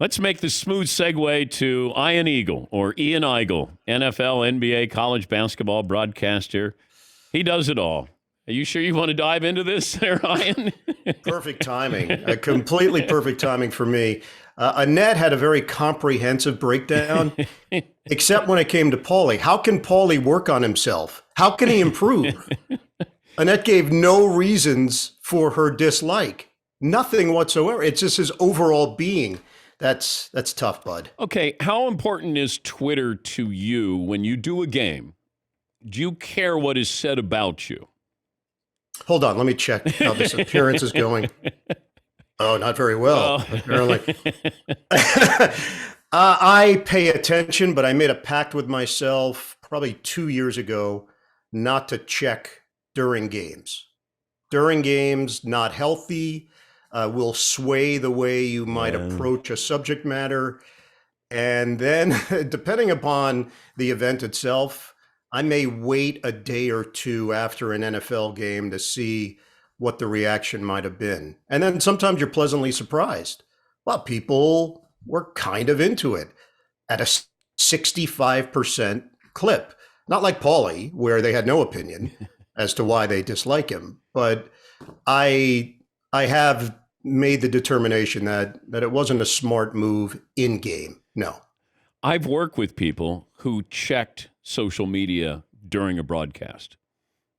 Let's make the smooth segue to Ian Eagle, or Ian Eagle, NFL, NBA, college basketball broadcaster. He does it all. Are you sure you want to dive into this there, Ian? Perfect timing. Completely perfect timing for me. Annette had a very comprehensive breakdown, except when it came to Paulie. How can Paulie work on himself? How can he improve? Annette gave no reasons for her dislike. Nothing whatsoever. It's just his overall being. That's tough, bud. Okay, how important is Twitter to you when you do a game? Do you care what is said about you? Hold on, let me check how this appearance is going. Oh, not very well, apparently. I pay attention, but I made a pact with myself probably 2 years ago not to check during games. During games, not healthy. Will sway the way you might approach a subject matter. And then, depending upon the event itself, I may wait a day or two after an NFL game to see what the reaction might have been. And then sometimes you're pleasantly surprised. Well, people were kind of into it at a 65% clip. Not like Paulie, where they had no opinion as to why they dislike him. But I have made the determination that it wasn't a smart move in game. No. I've worked with people who checked social media during a broadcast.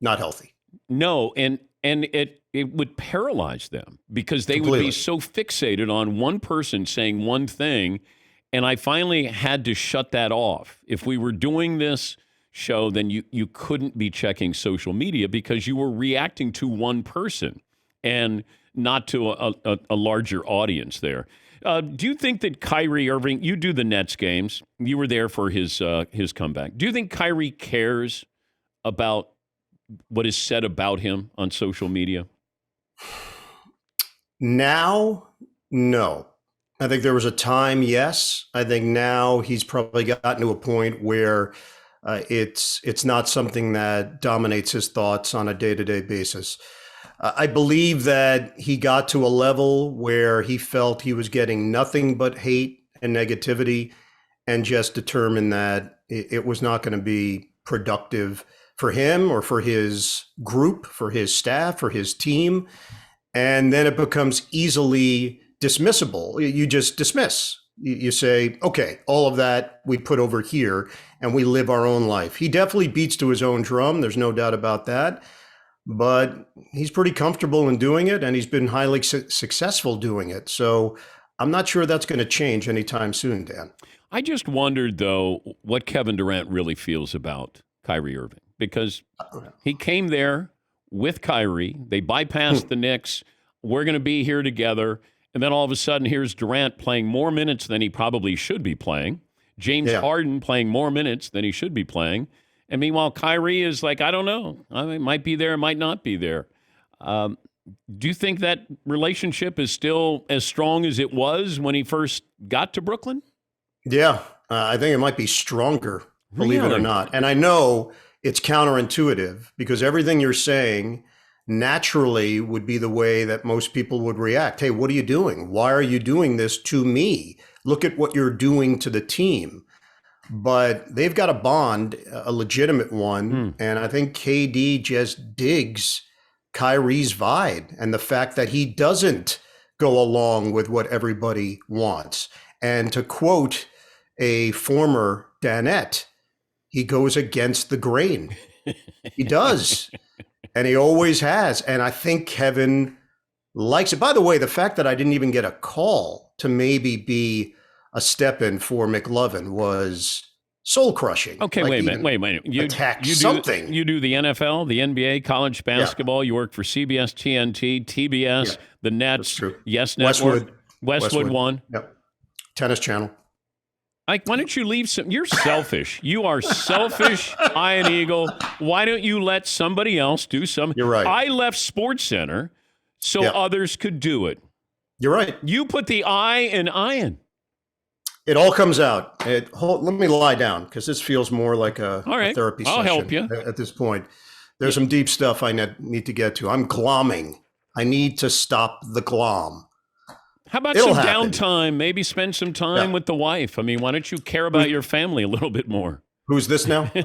Not healthy. No, and it would paralyze them because they would be so fixated on one person saying one thing, and I finally had to shut that off. If we were doing this show, then you couldn't be checking social media because you were reacting to one person and not to a larger audience there. Do you think that Kyrie Irving, you do the Nets games, you were there for his comeback. Do you think Kyrie cares about what is said about him on social media? Now, no. I think there was a time, yes. I think now he's probably gotten to a point where it's not something that dominates his thoughts on a day-to-day basis. I believe that he got to a level where he felt he was getting nothing but hate and negativity and just determined that it was not going to be productive for him or for his group, for his staff, for his team. And then it becomes easily dismissible. You just dismiss. You say, okay, all of that we put over here and we live our own life. He definitely beats to his own drum. There's no doubt about that. But he's pretty comfortable in doing it, and he's been highly successful doing it. So I'm not sure that's going to change anytime soon, Dan. I just wondered, though, what Kevin Durant really feels about Kyrie Irving, because he came there with Kyrie. They bypassed the Knicks. We're going to be here together. And then all of a sudden, here's Durant playing more minutes than he probably should be playing. James Harden playing more minutes than he should be playing. And meanwhile, Kyrie is like, I don't know. I mean, might be there, might not be there. Do you think that relationship is still as strong as it was when he first got to Brooklyn? Yeah, I think it might be stronger, believe it or not. And I know it's counterintuitive because everything you're saying naturally would be the way that most people would react. Hey, what are you doing? Why are you doing this to me? Look at what you're doing to the team. But they've got a bond, a legitimate one. And I think KD just digs Kyrie's vibe and the fact that he doesn't go along with what everybody wants. And to quote a former Danette, he goes against the grain. He does. And he always has. And I think Kevin likes it. By the way, the fact that I didn't even get a call to maybe be a step-in for McLovin was soul-crushing. Okay, like wait a minute. You do the NFL, the NBA, college basketball. You work for CBS, TNT, TBS, the Nets, Yes Network, Westwood One. Yep. Tennis Channel. Why don't you leave some? You're selfish. You are selfish, Ian Eagle. Why don't you let somebody else do some? You're right. I left SportsCenter so others could do it. You're right. You put the I in Ian. It all comes out. Let me lie down because this feels more like a therapy session. I'll help you. At this point. There's some deep stuff I need to get to. I'm glomming. I need to stop the glom. How about It'll some happen. downtime? Maybe spend some time with the wife. I mean, why don't you care about your family a little bit more? Who's this now? Do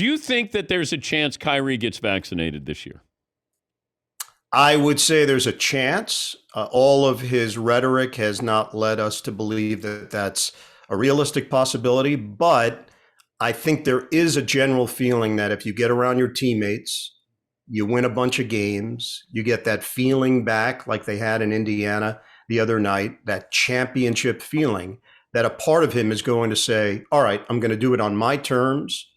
you think that there's a chance Kyrie gets vaccinated this year? I would say there's a chance. All of his rhetoric has not led us to believe that that's a realistic possibility, but I think there is a general feeling that if you get around your teammates, you win a bunch of games, you get that feeling back like they had in Indiana the other night, that championship feeling, that a part of him is going to say, all right, I'm going to do it on my terms,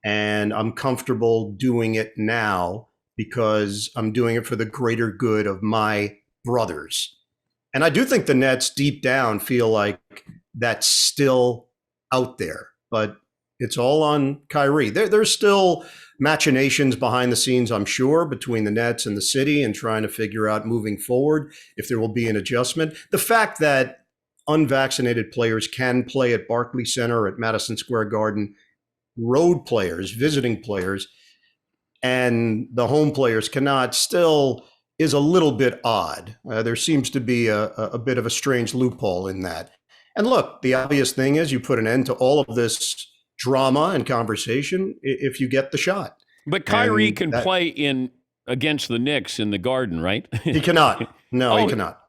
and I'm comfortable doing it now because I'm doing it for the greater good of my brothers. And I do think the Nets deep down feel like that's still out there, but it's all on Kyrie. There's still machinations behind the scenes, I'm sure, between the Nets and the city and trying to figure out moving forward if there will be an adjustment. The fact that unvaccinated players can play at Barclays Center, at Madison Square Garden, road players, visiting players, and the home players cannot still is a little bit odd. There seems to be a bit of a strange loophole in that. And look, the obvious thing is you put an end to all of this drama and conversation if you get the shot. But Kyrie can play in against the Knicks in the Garden, right? He cannot. No, he cannot.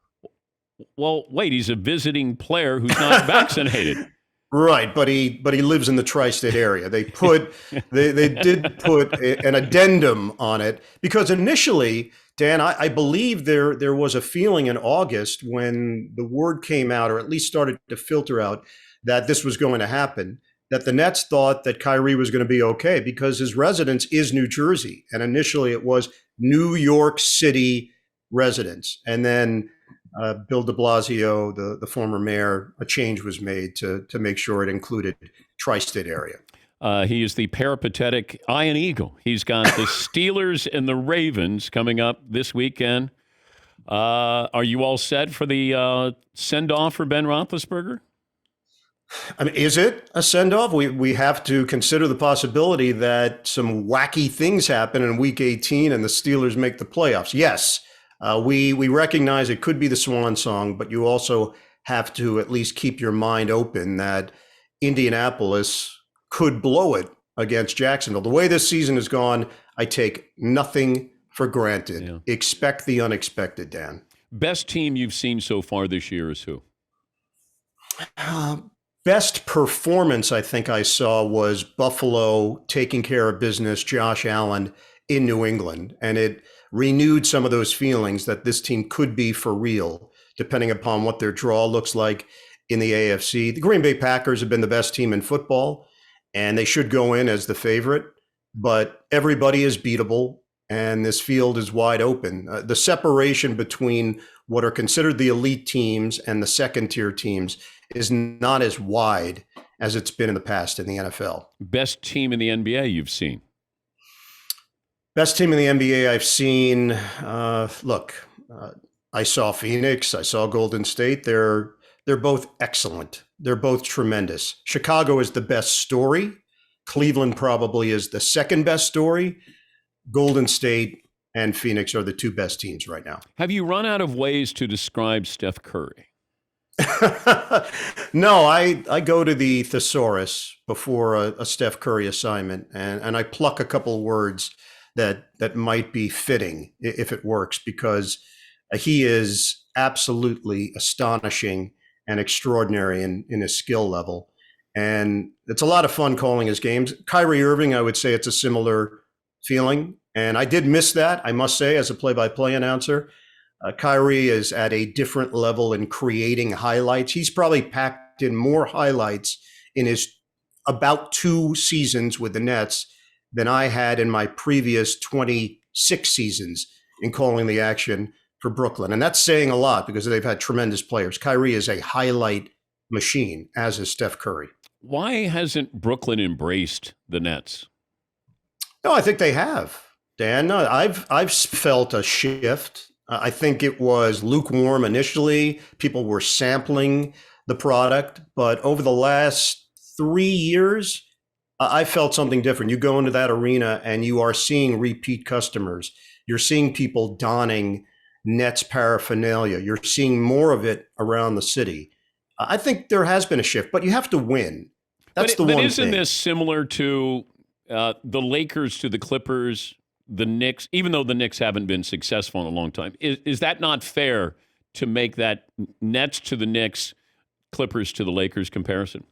Well, wait, he's a visiting player who's not vaccinated. Right, but he lives in the tri-state area. They did put an addendum on it because initially, Dan, I believe there was a feeling in August when the word came out, or at least started to filter out, that this was going to happen, that the Nets thought that Kyrie was going to be okay because his residence is New Jersey, and initially it was New York City residence, and then Bill de Blasio, the former mayor, a change was made to make sure it included tri-state area. He is the peripatetic Iron Eagle. He's got the Steelers and the Ravens coming up this weekend. Are you all set for the send-off for Ben Roethlisberger? I mean, is it a send-off? We have to consider the possibility that some wacky things happen in Week 18 and the Steelers make the playoffs. Yes. We recognize it could be the swan song, but you also have to at least keep your mind open that Indianapolis could blow it against Jacksonville. The way this season has gone, I take nothing for granted. Yeah. Expect the unexpected, Dan. Best team you've seen so far this year is who? Best performance I think I saw was Buffalo taking care of business, Josh Allen in New England, and it renewed some of those feelings that this team could be for real, depending upon what their draw looks like in the AFC. The Green Bay Packers have been the best team in football, and they should go in as the favorite, but everybody is beatable, and this field is wide open. The separation between what are considered the elite teams and the second-tier teams is not as wide as it's been in the past in the NFL. Best team in the NBA you've seen? Best team in the NBA I've seen, I saw Phoenix, I saw Golden State. They're both excellent. They're both tremendous. Chicago is the best story. Cleveland probably is the second best story. Golden State and Phoenix are the two best teams right now. Have you run out of ways to describe Steph Curry? No, I go to the thesaurus before a Steph Curry assignment, and I pluck a couple words that might be fitting if it works, because he is absolutely astonishing and extraordinary in his skill level. And it's a lot of fun calling his games. Kyrie Irving, I would say it's a similar feeling. And I did miss that, I must say, as a play-by-play announcer. Kyrie is at a different level in creating highlights. He's probably packed in more highlights in his about 2 seasons with the Nets than I had in my previous 26 seasons in calling the action for Brooklyn. And that's saying a lot because they've had tremendous players. Kyrie is a highlight machine, as is Steph Curry. Why hasn't Brooklyn embraced the Nets? No, I think they have, Dan. No, I've felt a shift. I think it was lukewarm initially. People were sampling the product, but over the last 3 years, I felt something different. You go into that arena and you are seeing repeat customers. You're seeing people donning Nets paraphernalia. You're seeing more of it around the city. I think there has been a shift, but you have to win. That's the one thing. But isn't this similar to the Lakers to the Clippers, the Knicks, even though the Knicks haven't been successful in a long time? Is that not fair to make that Nets to the Knicks, Clippers to the Lakers comparison?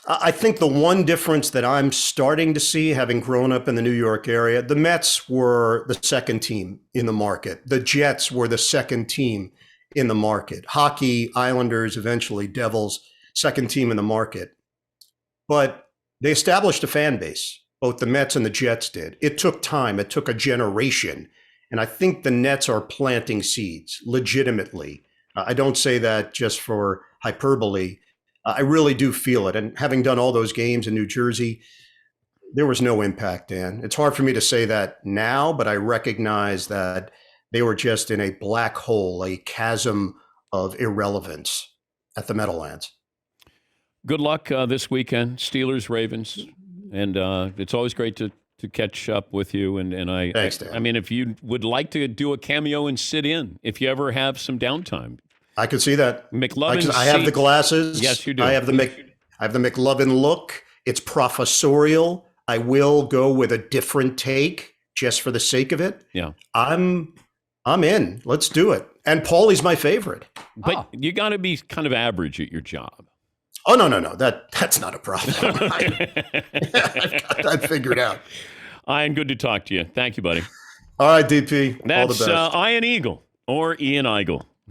I think the one difference that I'm starting to see, having grown up in the New York area, the Mets were the second team in the market. The Jets were the second team in the market. Hockey, Islanders, eventually Devils, second team in the market. But they established a fan base. Both the Mets and the Jets did. It took time. It took a generation. And I think the Nets are planting seeds legitimately. I don't say that just for hyperbole. I really do feel it. And having done all those games in New Jersey, there was no impact, Dan. It's hard for me to say that now, but I recognize that they were just in a black hole, a chasm of irrelevance at the Meadowlands. Good luck this weekend, Steelers, Ravens. And it's always great to catch up with you. And Thanks, Dan. I mean, if you would like to do a cameo and sit in, if you ever have some downtime. I could see that. McLovin. I have the glasses. Yes, you do. I have the McLovin look. It's professorial. I will go with a different take just for the sake of it. Yeah. I'm in. Let's do it. And Paulie's my favorite. But you got to be kind of average at your job. Oh, no. That's not a problem. I've got that figured out. Ian, good to talk to you. Thank you, buddy. All right, DP. That's all the best. Ian Eagle or Ian Eagle.